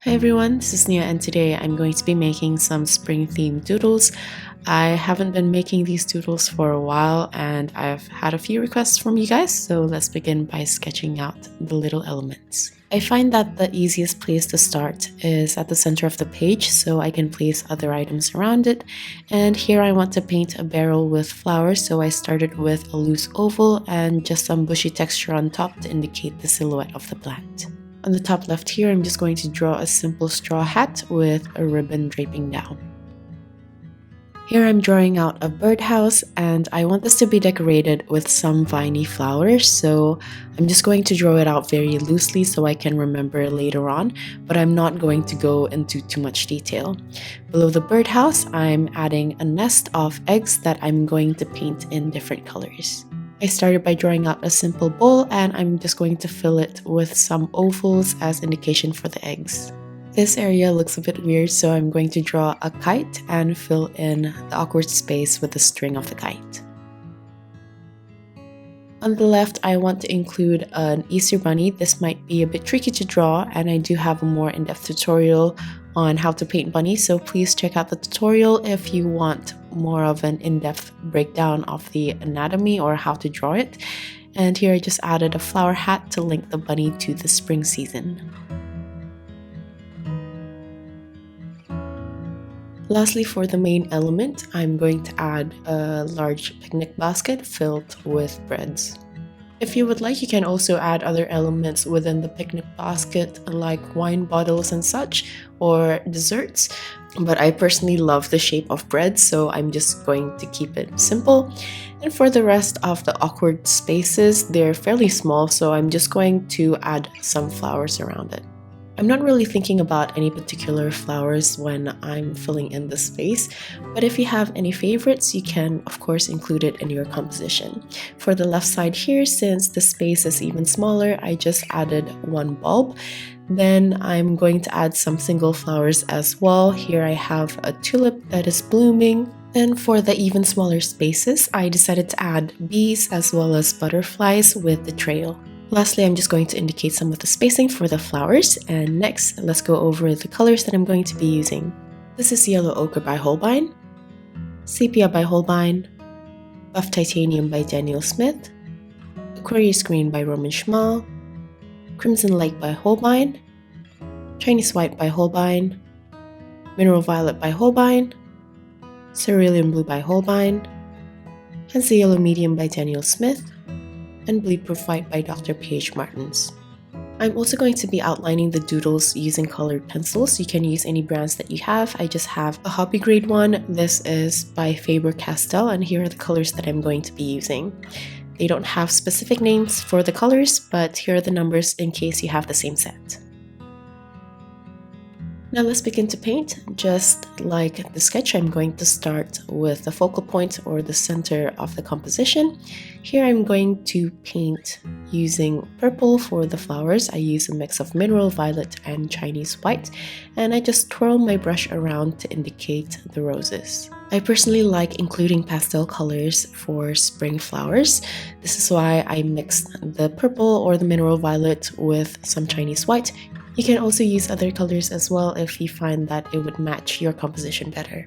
Hi everyone, this is Nia and today I'm going to be making some spring themed doodles. I haven't been making these doodles for a while and I've had a few requests from you guys, so let's begin by sketching out the little elements. I find that the easiest place to start is at the center of the page so I can place other items around it. And here I want to paint a barrel with flowers, so I started with a loose oval and just some bushy texture on top to indicate the silhouette of the plant. On the top left here, I'm just going to draw a simple straw hat with a ribbon draping down. Here I'm drawing out a birdhouse and I want this to be decorated with some viney flowers, so I'm just going to draw it out very loosely so I can remember later on, but I'm not going to go into too much detail. Below the birdhouse, I'm adding a nest of eggs that I'm going to paint in different colors. I started by drawing out a simple bowl and I'm just going to fill it with some ovals as indication for the eggs. This area looks a bit weird, so I'm going to draw a kite and fill in the awkward space with the string of the kite. On the left, I want to include an Easter bunny. This might be a bit tricky to draw and I do have a more in-depth tutorial on how to paint bunnies, so please check out the tutorial if you want more of an in-depth breakdown of the anatomy or how to draw it. And here I just added a flower hat to link the bunny to the spring season. Lastly, for the main element, I'm going to add a large picnic basket filled with breads. If you would like, you can also add other elements within the picnic basket like wine bottles and such, or desserts, but I personally love the shape of bread, so I'm just going to keep it simple. And for the rest of the awkward spaces, they're fairly small, so I'm just going to add some flowers around it. I'm not really thinking about any particular flowers when I'm filling in the space, but if you have any favorites, you can of course include it in your composition. For the left side here, since the space is even smaller, I just added one bulb. Then I'm going to add some single flowers as well. Here I have a tulip that is blooming. Then for the even smaller spaces, I decided to add bees as well as butterflies with the trail. Lastly, I'm just going to indicate some of the spacing for the flowers, and next let's go over the colors that I'm going to be using. This is Yellow Ochre by Holbein, Sepia by Holbein, Buff Titanium by Daniel Smith, Aquarius Green by Szmal, Crimson Lake by Holbein, Chinese White by Holbein, Mineral Violet by Holbein, Cerulean Blue by Holbein, Hansa Yellow Medium by Daniel Smith, and Bleed Proof White by Dr. P.H. Martins. I'm also going to be outlining the doodles using colored pencils. You can use any brands that you have. I just have a hobby grade one. This is by Faber Castell, and here are the colors that I'm going to be using. They don't have specific names for the colors, but here are the numbers in case you have the same set. Now let's begin to paint. Just like the sketch, I'm going to start with the focal point or the center of the composition. Here I'm going to paint using purple for the flowers. I use a mix of mineral violet and Chinese white, and I just twirl my brush around to indicate the roses. I personally like including pastel colors for spring flowers. This is why I mixed the purple or the mineral violet with some Chinese white. You can also use other colors as well if you find that it would match your composition better.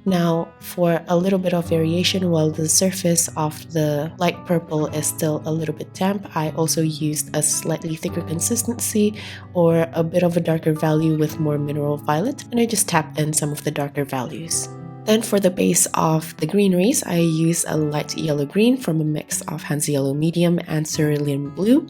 Now, for a little bit of variation, while the surface of the light purple is still a little bit damp, I also used a slightly thicker consistency or a bit of a darker value with more mineral violet, and I just tapped in some of the darker values. Then for the base of the greeneries, I use a light yellow-green from a mix of Hansa Yellow Medium and Cerulean Blue.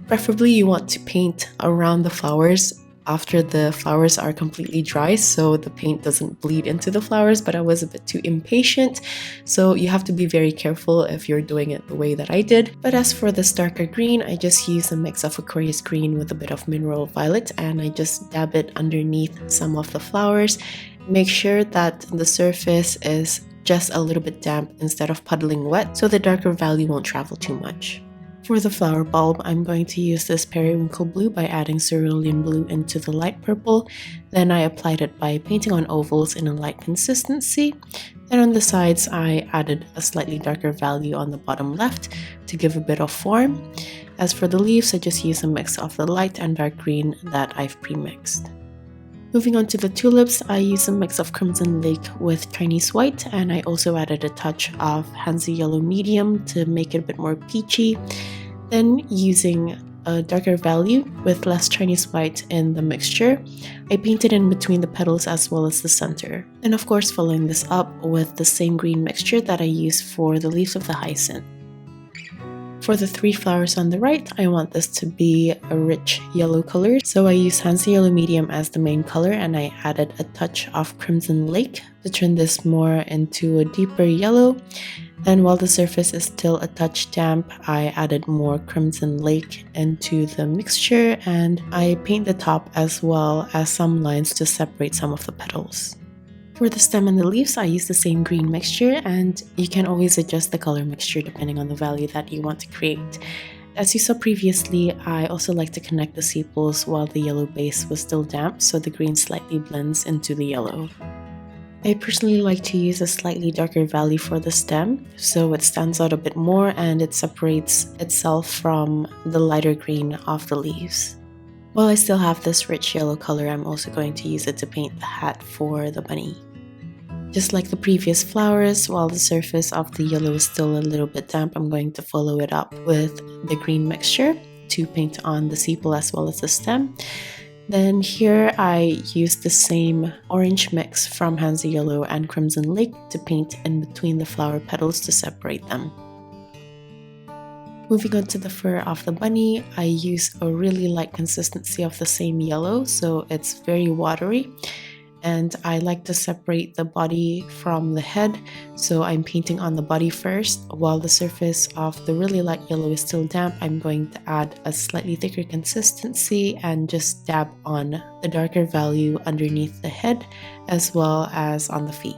Preferably you want to paint around the flowers after the flowers are completely dry so the paint doesn't bleed into the flowers, but I was a bit too impatient, so you have to be very careful if you're doing it the way that I did. But as for this darker green, I just use a mix of Aquarius Green with a bit of mineral violet, and I just dab it underneath some of the flowers. Make sure that the surface is just a little bit damp instead of puddling wet so the darker value won't travel too much. For the flower bulb, I'm going to use this periwinkle blue by adding cerulean blue into the light purple. Then I applied it by painting on ovals in a light consistency. Then on the sides, I added a slightly darker value on the bottom left to give a bit of form. As for the leaves, I just use a mix of the light and dark green that I've pre-mixed. Moving on to the tulips, I used a mix of Crimson Lake with Chinese White, and I also added a touch of Hansa Yellow Medium to make it a bit more peachy. Then using a darker value with less Chinese White in the mixture, I painted in between the petals as well as the center. And of course following this up with the same green mixture that I used for the leaves of the hyacinth. For the 3 flowers on the right, I want this to be a rich yellow color, so I used Hansa Yellow Medium as the main color and I added a touch of Crimson Lake to turn this more into a deeper yellow. And while the surface is still a touch damp, I added more Crimson Lake into the mixture and I paint the top as well as some lines to separate some of the petals. For the stem and the leaves, I use the same green mixture, and you can always adjust the color mixture depending on the value that you want to create. As you saw previously, I also like to connect the sepals while the yellow base was still damp, so the green slightly blends into the yellow. I personally like to use a slightly darker value for the stem, so it stands out a bit more and it separates itself from the lighter green of the leaves. While I still have this rich yellow color, I'm also going to use it to paint the hat for the bunny. Just like the previous flowers, while the surface of the yellow is still a little bit damp, I'm going to follow it up with the green mixture to paint on the sepal as well as the stem. Then here I used the same orange mix from Hansa Yellow and Crimson Lake to paint in between the flower petals to separate them. Moving on to the fur of the bunny, I use a really light consistency of the same yellow, so it's very watery. And I like to separate the body from the head, so I'm painting on the body first. While the surface of the really light yellow is still damp, I'm going to add a slightly thicker consistency and just dab on the darker value underneath the head as well as on the feet.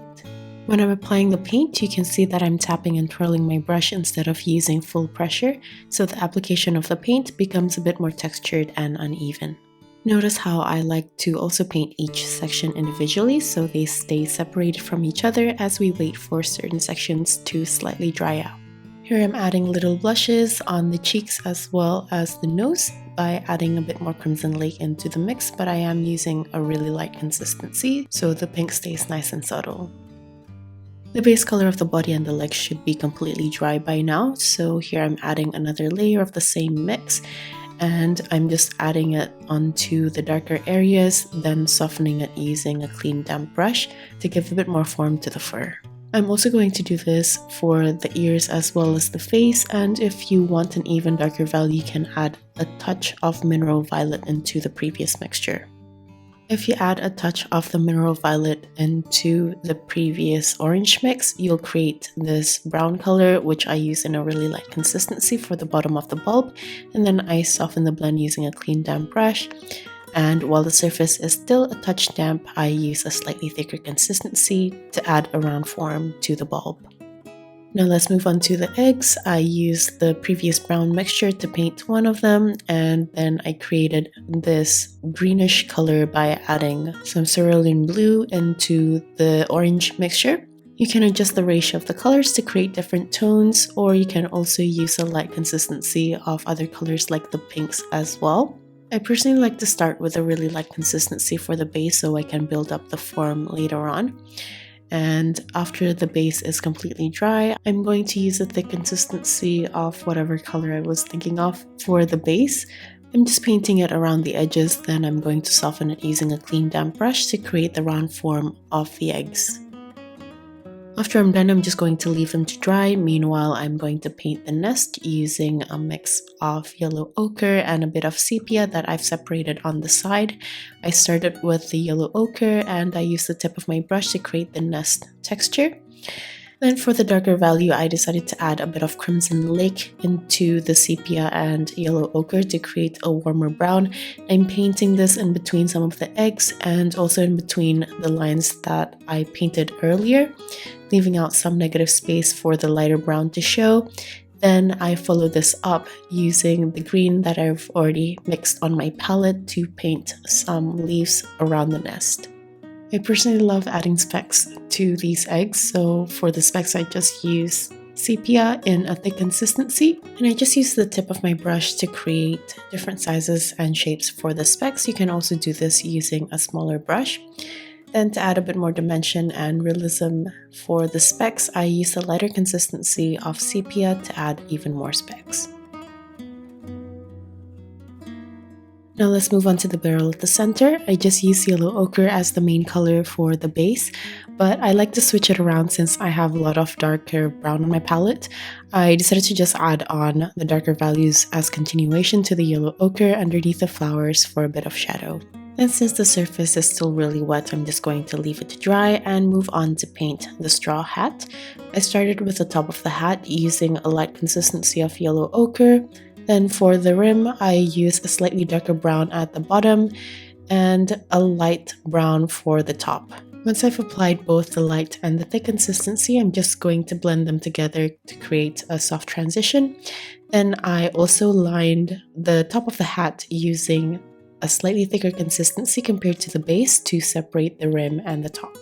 When I'm applying the paint, you can see that I'm tapping and twirling my brush instead of using full pressure, so the application of the paint becomes a bit more textured and uneven. Notice how I like to also paint each section individually so they stay separated from each other as we wait for certain sections to slightly dry out. Here I'm adding little blushes on the cheeks as well as the nose by adding a bit more Crimson Lake into the mix, but I am using a really light consistency so the pink stays nice and subtle. The base color of the body and the legs should be completely dry by now, so here I'm adding another layer of the same mix. And I'm just adding it onto the darker areas, then softening it using a clean damp brush to give a bit more form to the fur. I'm also going to do this for the ears as well as the face, and if you want an even darker value, you can add a touch of mineral violet into the previous mixture. If you add a touch of the mineral violet into the previous orange mix, you'll create this brown color, which I use in a really light consistency for the bottom of the bulb, and then I soften the blend using a clean damp brush. And while the surface is still a touch damp, I use a slightly thicker consistency to add a round form to the bulb. Now let's move on to the eggs. I used the previous brown mixture to paint one of them, and then I created this greenish color by adding some cerulean blue into the orange mixture. You can adjust the ratio of the colors to create different tones, or you can also use a light consistency of other colors like the pinks as well. I personally like to start with a really light consistency for the base so I can build up the form later on. And after the base is completely dry, I'm going to use a thick consistency of whatever color I was thinking of for the base. I'm just painting it around the edges, then I'm going to soften it using a clean damp brush to create the round form of the eggs. After I'm done, I'm just going to leave them to dry. Meanwhile, I'm going to paint the nest using a mix of yellow ochre and a bit of sepia that I've separated on the side. I started with the yellow ochre and I used the tip of my brush to create the nest texture. Then for the darker value, I decided to add a bit of Crimson Lake into the sepia and yellow ochre to create a warmer brown. I'm painting this in between some of the eggs and also in between the lines that I painted earlier, leaving out some negative space for the lighter brown to show. Then I follow this up using the green that I've already mixed on my palette to paint some leaves around the nest. I personally love adding specks to these eggs, so for the specks I just use sepia in a thick consistency, and I just use the tip of my brush to create different sizes and shapes for the specks. You can also do this using a smaller brush. Then to add a bit more dimension and realism for the specks, I use the lighter consistency of sepia to add even more specks. Now let's move on to the barrel at the center. I just use yellow ochre as the main color for the base, but I like to switch it around since I have a lot of darker brown on my palette. I decided to just add on the darker values as continuation to the yellow ochre underneath the flowers for a bit of shadow. And since the surface is still really wet, I'm just going to leave it to dry and move on to paint the straw hat. I started with the top of the hat using a light consistency of yellow ochre. Then for the rim, I use a slightly darker brown at the bottom and a light brown for the top. Once I've applied both the light and the thick consistency, I'm just going to blend them together to create a soft transition. Then I also lined the top of the hat using a slightly thicker consistency compared to the base to separate the rim and the top.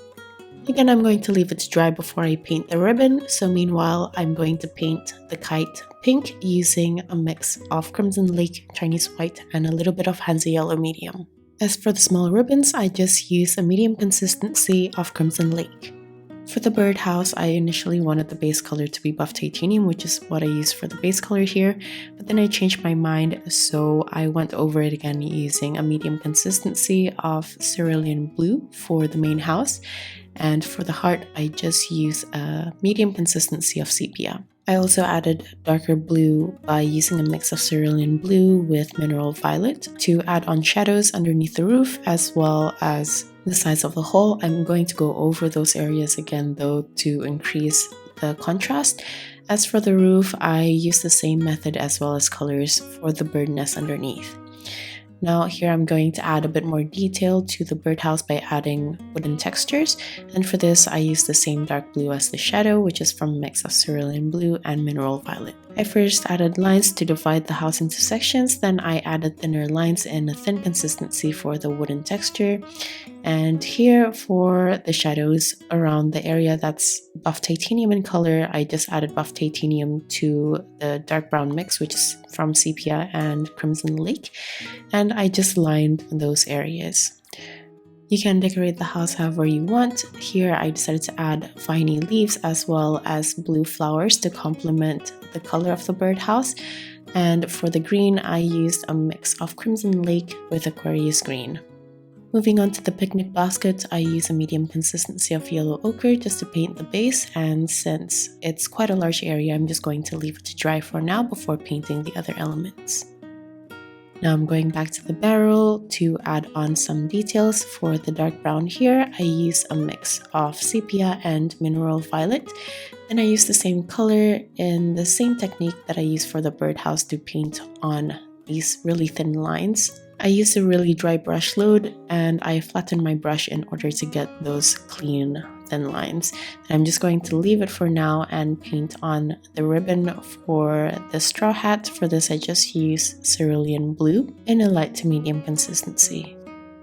Again, I'm going to leave it to dry before I paint the ribbon, so meanwhile I'm going to paint the kite pink using a mix of Crimson Lake, Chinese White, and a little bit of Hansa Yellow Medium. As for the small ribbons, I just use a medium consistency of Crimson Lake. For the birdhouse, I initially wanted the base color to be buff titanium, which is what I use for the base color here, but then I changed my mind, so I went over it again using a medium consistency of cerulean blue for the main house, and for the heart, I just use a medium consistency of sepia. I also added darker blue by using a mix of cerulean blue with mineral violet to add on shadows underneath the roof as well as the sides of the hole. I'm going to go over those areas again though to increase the contrast. As for the roof, I use the same method as well as colors for the bird nest underneath. Now here I'm going to add a bit more detail to the birdhouse by adding wooden textures, and for this I use the same dark blue as the shadow, which is from a mix of cerulean blue and mineral violet. I first added lines to divide the house into sections, then I added thinner lines in a thin consistency for the wooden texture, and here for the shadows around the area that's buff titanium in color, I just added buff titanium to the dark brown mix, which is from sepia and Crimson Lake, and I just lined those areas. You can decorate the house however you want. Here I decided to add viney leaves as well as blue flowers to complement the color of the birdhouse, and for the green I used a mix of Crimson Lake with Aquarius green. Moving on to the picnic basket, I use a medium consistency of yellow ochre just to paint the base, and since it's quite a large area, I'm just going to leave it to dry for now before painting the other elements. Now I'm going back to the barrel to add on some details. For the dark brown here, I use a mix of sepia and mineral violet. Then I use the same color in the same technique that I use for the birdhouse to paint on these really thin lines. I use a really dry brush load and I flatten my brush in order to get those clean thin lines. And I'm just going to leave it for now and paint on the ribbon for the straw hat. For this I just use cerulean blue in a light to medium consistency.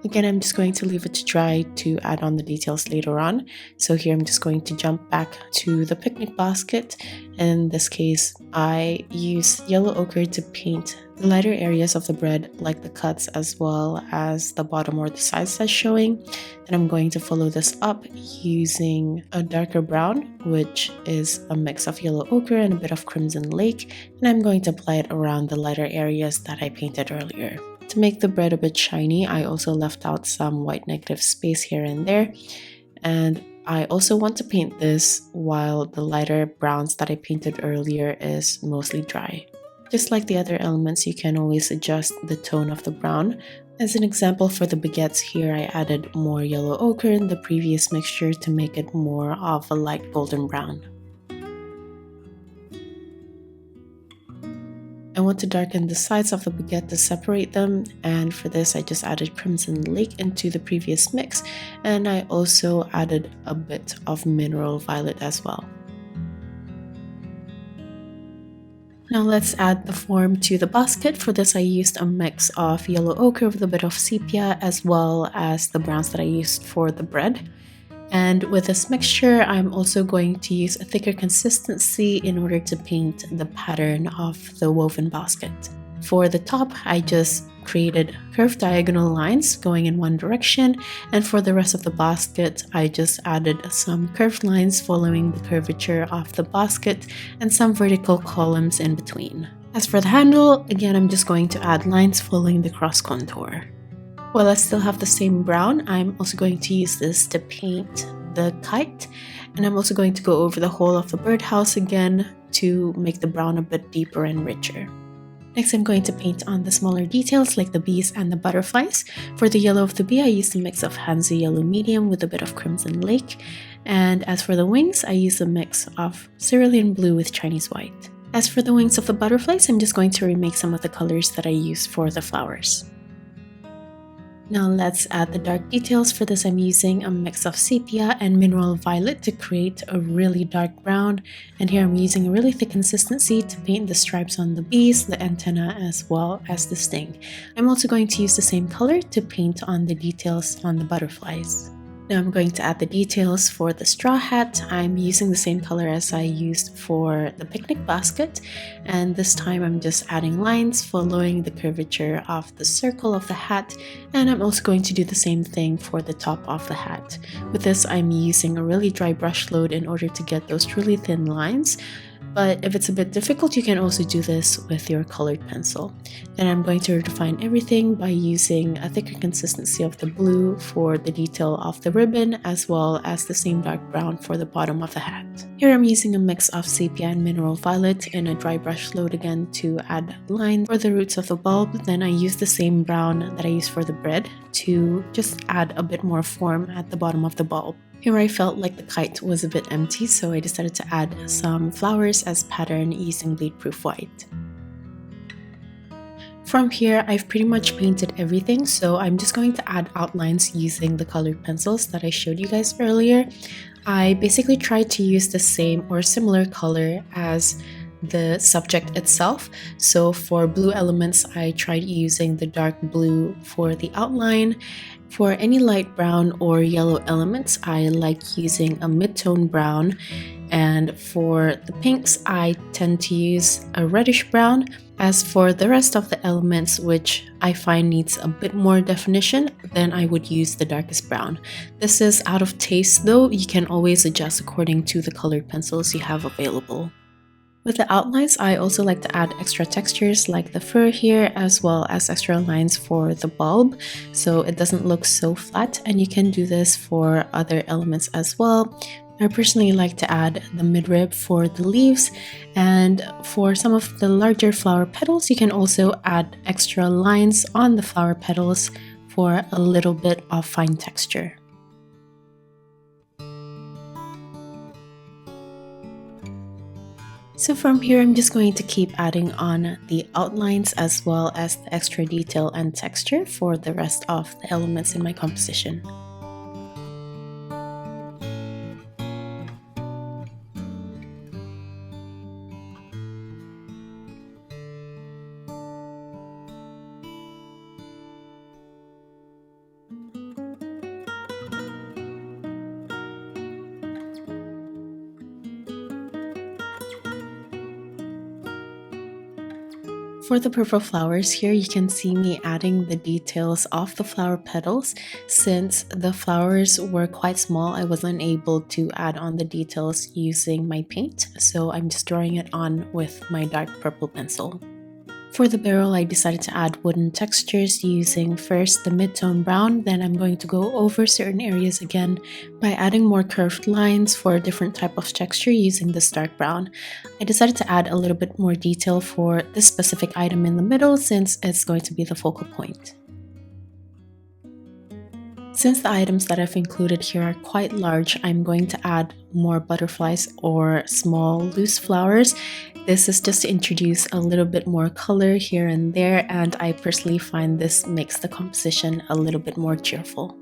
Again, I'm just going to leave it to dry to add on the details later on. So here I'm just going to jump back to the picnic basket. In this case, I use yellow ochre to paint the lighter areas of the bread, like the cuts as well as the bottom or the sides that's showing. And I'm going to follow this up using a darker brown, which is a mix of yellow ochre and a bit of Crimson Lake. And I'm going to apply it around the lighter areas that I painted earlier. To make the bread a bit shiny, I also left out some white negative space here and there. And I also want to paint this while the lighter browns that I painted earlier is mostly dry. Just like the other elements, you can always adjust the tone of the brown. As an example, for the baguettes here, I added more yellow ochre in the previous mixture to make it more of a light golden brown. I want to darken the sides of the baguette to separate them, and for this I just added Crimson Lake into the previous mix, and I also added a bit of mineral violet as well. Now let's add the form to the basket. For this I used a mix of yellow ochre with a bit of sepia as well as the browns that I used for the bread. And with this mixture, I'm also going to use a thicker consistency in order to paint the pattern of the woven basket. For the top, I just created curved diagonal lines going in one direction, and for the rest of the basket, I just added some curved lines following the curvature of the basket and some vertical columns in between. As for the handle, again, I'm just going to add lines following the cross contour. While I still have the same brown, I'm also going to use this to paint the kite, and I'm also going to go over the whole of the birdhouse again to make the brown a bit deeper and richer. Next, I'm going to paint on the smaller details like the bees and the butterflies. For the yellow of the bee, I used a mix of Hansa yellow medium with a bit of crimson lake, and as for the wings, I used a mix of cerulean blue with Chinese white. As for the wings of the butterflies, I'm just going to remake some of the colors that I used for the flowers. Now let's add the dark details. For this, I'm using a mix of sepia and mineral violet to create a really dark brown. And here I'm using a really thick consistency to paint the stripes on the bees, the antenna, as well as the sting. I'm also going to use the same color to paint on the details on the butterflies. Now I'm going to add the details for the straw hat. I'm using the same color as I used for the picnic basket, and this time I'm just adding lines following the curvature of the circle of the hat, and I'm also going to do the same thing for the top of the hat. With this, I'm using a really dry brush load in order to get those truly thin lines. But if it's a bit difficult, you can also do this with your colored pencil. Then I'm going to redefine everything by using a thicker consistency of the blue for the detail of the ribbon, as well as the same dark brown for the bottom of the hat. Here I'm using a mix of sepia and mineral violet in a dry brush load again to add lines for the roots of the bulb. Then I use the same brown that I used for the bread to just add a bit more form at the bottom of the bulb. Here I felt like the kite was a bit empty, so I decided to add some flowers as pattern using bleed-proof white. From here, I've pretty much painted everything, so I'm just going to add outlines using the colored pencils that I showed you guys earlier. I basically tried to use the same or similar color as the subject itself. So for blue elements, I tried using the dark blue for the outline. For any light brown or yellow elements, I like using a mid-tone brown, and for the pinks, I tend to use a reddish brown. As for the rest of the elements, which I find needs a bit more definition, then I would use the darkest brown. This is out of taste though, you can always adjust according to the colored pencils you have available. With the outlines, I also like to add extra textures like the fur here, as well as extra lines for the bulb, so it doesn't look so flat, and you can do this for other elements as well. I personally like to add the midrib for the leaves, and for some of the larger flower petals, you can also add extra lines on the flower petals for a little bit of fine texture. So from here, I'm just going to keep adding on the outlines as well as the extra detail and texture for the rest of the elements in my composition. For the purple flowers here, you can see me adding the details of the flower petals. Since the flowers were quite small, I wasn't able to add on the details using my paint, so I'm just drawing it on with my dark purple pencil. For the barrel, I decided to add wooden textures using first the mid-tone brown, then I'm going to go over certain areas again by adding more curved lines for a different type of texture using this dark brown. I decided to add a little bit more detail for this specific item in the middle since it's going to be the focal point. Since the items that I've included here are quite large, I'm going to add more butterflies or small loose flowers. This is just to introduce a little bit more color here and there, and I personally find this makes the composition a little bit more cheerful.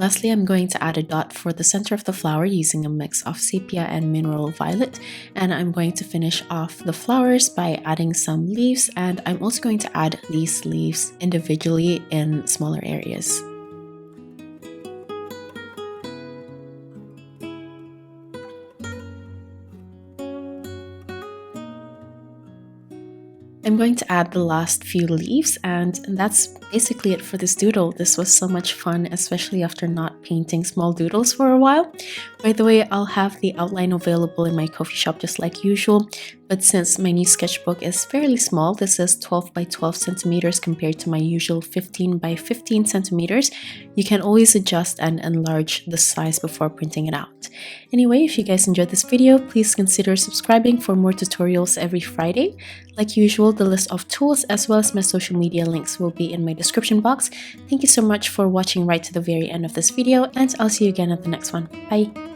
Lastly, I'm going to add a dot for the center of the flower using a mix of sepia and mineral violet, and I'm going to finish off the flowers by adding some leaves, and I'm also going to add these leaves individually in smaller areas. I'm going to add the last few leaves, and that's basically it for this doodle. This was so much fun, especially after not painting small doodles for a while. By the way, I'll have the outline available in my coffee shop just like usual, but since my new sketchbook is fairly small, this is 12 by 12 centimeters compared to my usual 15 by 15 centimeters, you can always adjust and enlarge the size before printing it out. Anyway, if you guys enjoyed this video, please consider subscribing for more tutorials every Friday. Like usual, the list of tools as well as my social media links will be in my description box. Thank you so much for watching right to the very end of this video, and I'll see you again at the next one. Bye!